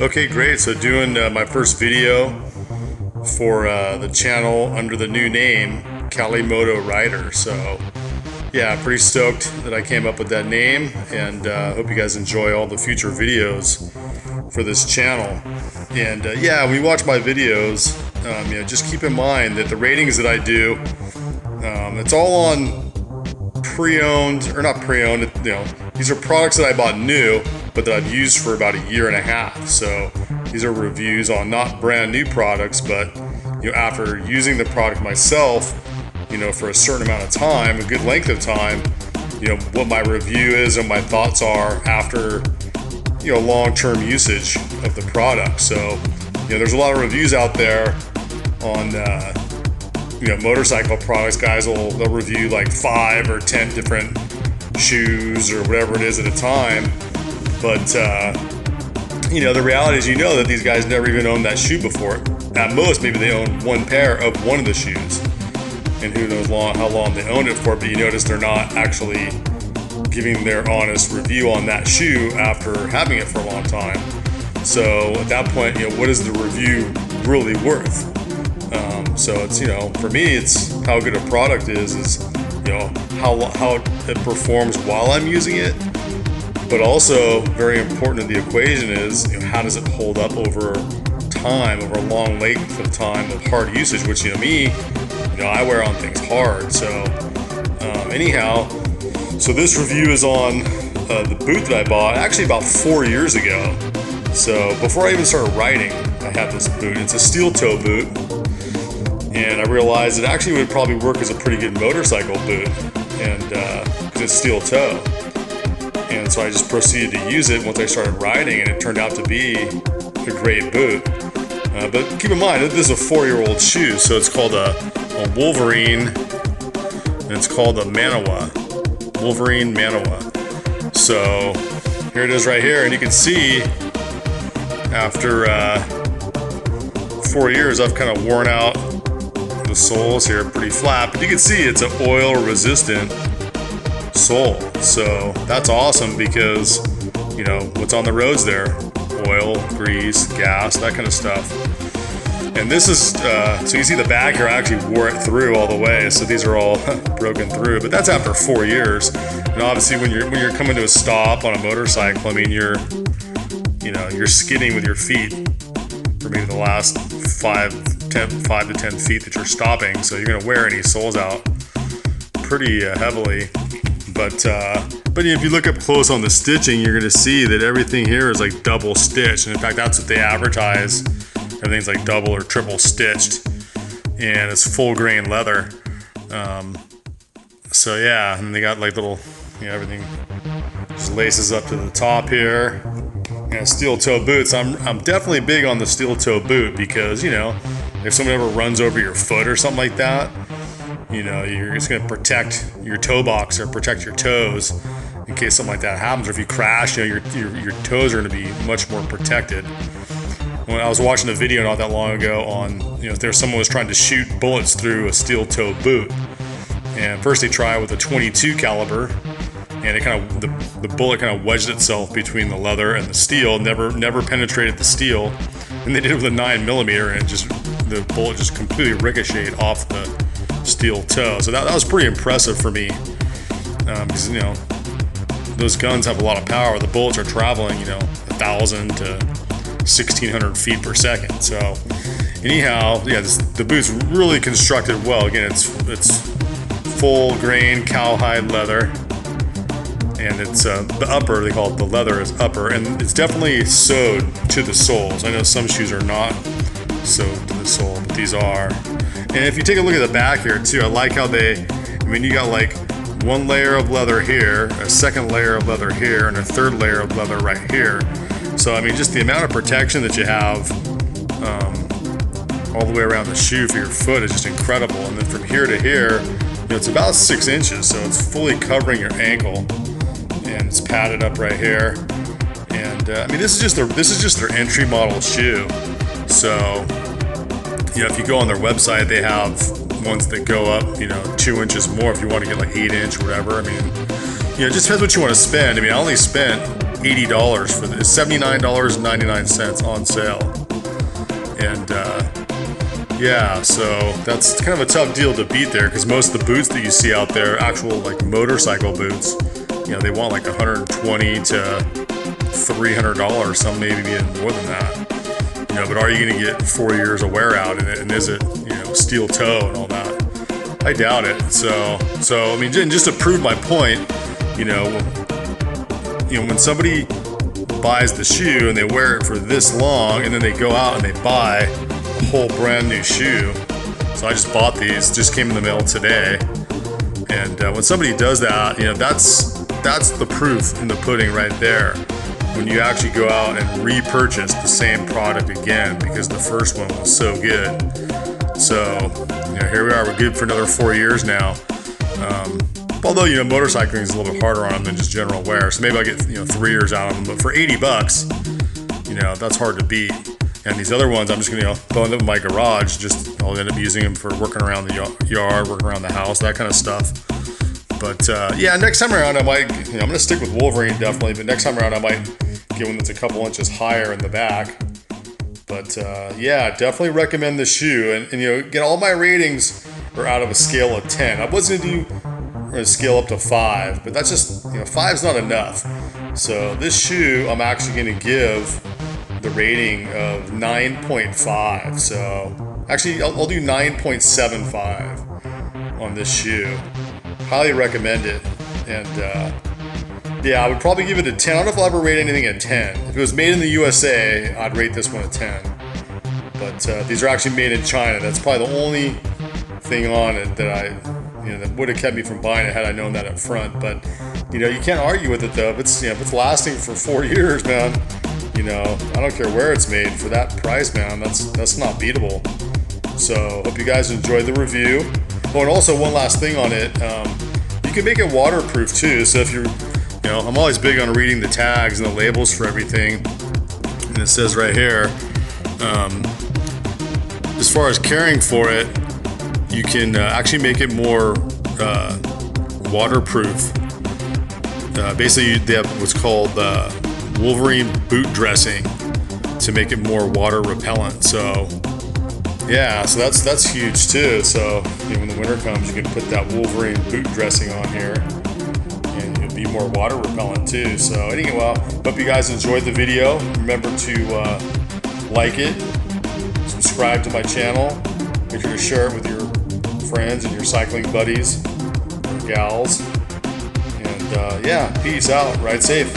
Okay, great. So doing my first video for the channel under the new name, Kalimoto Rider. So yeah, pretty stoked that I came up with that name, and hope you guys enjoy all the future videos for this channel. And yeah, when you watch my videos, just keep in mind that the ratings that I do, it's all on pre-owned, or not pre-owned, these are products that I bought new, but that I've used for about a year and a half. So these are reviews on not brand new products, but after using the product myself, for a certain amount of time, a good length of time, what my review is and my thoughts are after long-term usage of the product. So there's a lot of reviews out there on motorcycle products. Guys they'll review like 5 or 10 different shoes or whatever it is at a time, but the reality is that these guys never even owned that shoe before. At most, maybe they own one pair of one of the shoes, and who knows how long they owned it for. But you notice they're not actually giving their honest review on that shoe after having it for a long time. So at that point, what is the review really worth? So it's for me, it's how good a product is how it performs while I'm using it, but also very important in the equation is how does it hold up over time, over a long length of time of hard usage, which me, I wear on things hard. So anyhow, so this review is on the boot that I bought actually about 4 years ago. So before I even started riding, I had this boot. It's a steel toe boot, and I realized it actually would probably work as a pretty good motorcycle boot, and because it's steel toe. And so I just proceeded to use it once I started riding, and it turned out to be a great boot. But keep in mind, this is a 4-year-old shoe, so it's called a Wolverine, and it's called a Manawa. Wolverine Manawa. So here it is right here, and you can see after 4 years I've kind of worn out the soles here, pretty flat, but you can see it's an oil resistant sole. So that's awesome because what's on the roads there? Oil, grease, gas, that kind of stuff. And this is so you see the back here, I actually wore it through all the way, so these are all broken through, but that's after 4 years. And obviously when you're coming to a stop on a motorcycle, I mean you're skidding with your feet for maybe the last 5 to 10 feet that you're stopping, so you're going to wear any soles out pretty heavily. But if you look up close on the stitching, you're going to see that everything here is like double stitched, and in fact that's what they advertise. Everything's like double or triple stitched, and it's full grain leather. So yeah, and they got like little, everything just laces up to the top here. And steel toe boots. I'm definitely big on the steel toe boot because if someone ever runs over your foot or something like that, you're just gonna protect your toe box or protect your toes in case something like that happens. Or if you crash, your toes are gonna be much more protected. When I was watching a video not that long ago on, if there's someone was trying to shoot bullets through a steel toe boot, and first they try with a 22 caliber, and it the bullet kind of wedged itself between the leather and the steel, never penetrated the steel, and they did it with a 9mm, and the bullet just completely ricocheted off the steel toe. So that was pretty impressive for me, because those guns have a lot of power. The bullets are traveling 1,000 to 1,600 feet per second. So anyhow, yeah, the boot's really constructed well. Again, it's full grain cowhide leather, and it's the upper, they call it the leather is upper, and it's definitely sewed to the soles. I know some shoes are not sewed to the sole, but these are. And if you take a look at the back here too, I like how you got like one layer of leather here, a second layer of leather here, and a third layer of leather right here. So just the amount of protection that you have all the way around the shoe for your foot is just incredible. And then from here to here, it's about 6 inches, so it's fully covering your ankle, and it's padded up right here. And this is just their entry model shoe. So if you go on their website, they have ones that go up 2 inches more if you want to get like 8 inch or whatever. It just depends what you want to spend. I only spent $80 for this, $79.99 on sale. And yeah, so that's kind of a tough deal to beat there, because most of the boots that you see out there, actual like motorcycle boots, you know, they want like $120 to $300, some maybe even more than that. You know, but are you going to get 4 years of wear out in it, and is it, you know, steel toe and all that? I doubt it. So I mean, just to prove my point, you know, when somebody buys the shoe and they wear it for this long, and then they go out and they buy a whole brand new shoe. So I just bought these, just came in the mail today. And when somebody does that, you know, that's the proof in the pudding right there. When you actually go out and repurchase the same product again because the first one was so good. So, you know, here we are. We're good for another 4 years now. Although, you know, motorcycling is a little bit harder on them than just general wear. So maybe I'll get, you know, 3 years out of them. But for $80, you know, that's hard to beat. And these other ones, I'm just going to, you know, throw them in my garage. Just, I'll end up using them for working around the yard, working around the house, that kind of stuff. But yeah, next time around I might, you know, I'm going to stick with Wolverine definitely, but next time around I might get one that's a couple inches higher in the back. But yeah, definitely recommend the shoe. And you know, again, all my ratings are out of a scale of 10. I was going to do a scale up to 5, but that's just, you know, 5's not enough. So this shoe, I'm actually going to give the rating of 9.5. So actually, I'll do 9.75 on this shoe. Highly recommend it. And yeah, I would probably give it a 10. I don't know if I'll ever rate anything at 10. If it was made in the USA, I'd rate this one a 10. But these are actually made in China. That's probably the only thing on it that that would have kept me from buying it had I known that up front. But you know, you can't argue with it though. If it's, you know, if it's lasting for 4 years, man, you know, I don't care where it's made for that price, man. That's not beatable. So hope you guys enjoyed the review. Oh, and also one last thing on it, you can make it waterproof too. So if you're, you know, I'm always big on reading the tags and the labels for everything. And it says right here, as far as caring for it, you can actually make it more waterproof. Basically, they have what's called Wolverine boot dressing to make it more water repellent. So yeah, so that's huge too. So you know, when the winter comes, you can put that Wolverine boot dressing on here, and it'll be more water repellent too. So anyway, well, hope you guys enjoyed the video. Remember to like it, subscribe to my channel, make sure to share it with your friends and your cycling buddies or gals. And yeah, peace out, ride safe.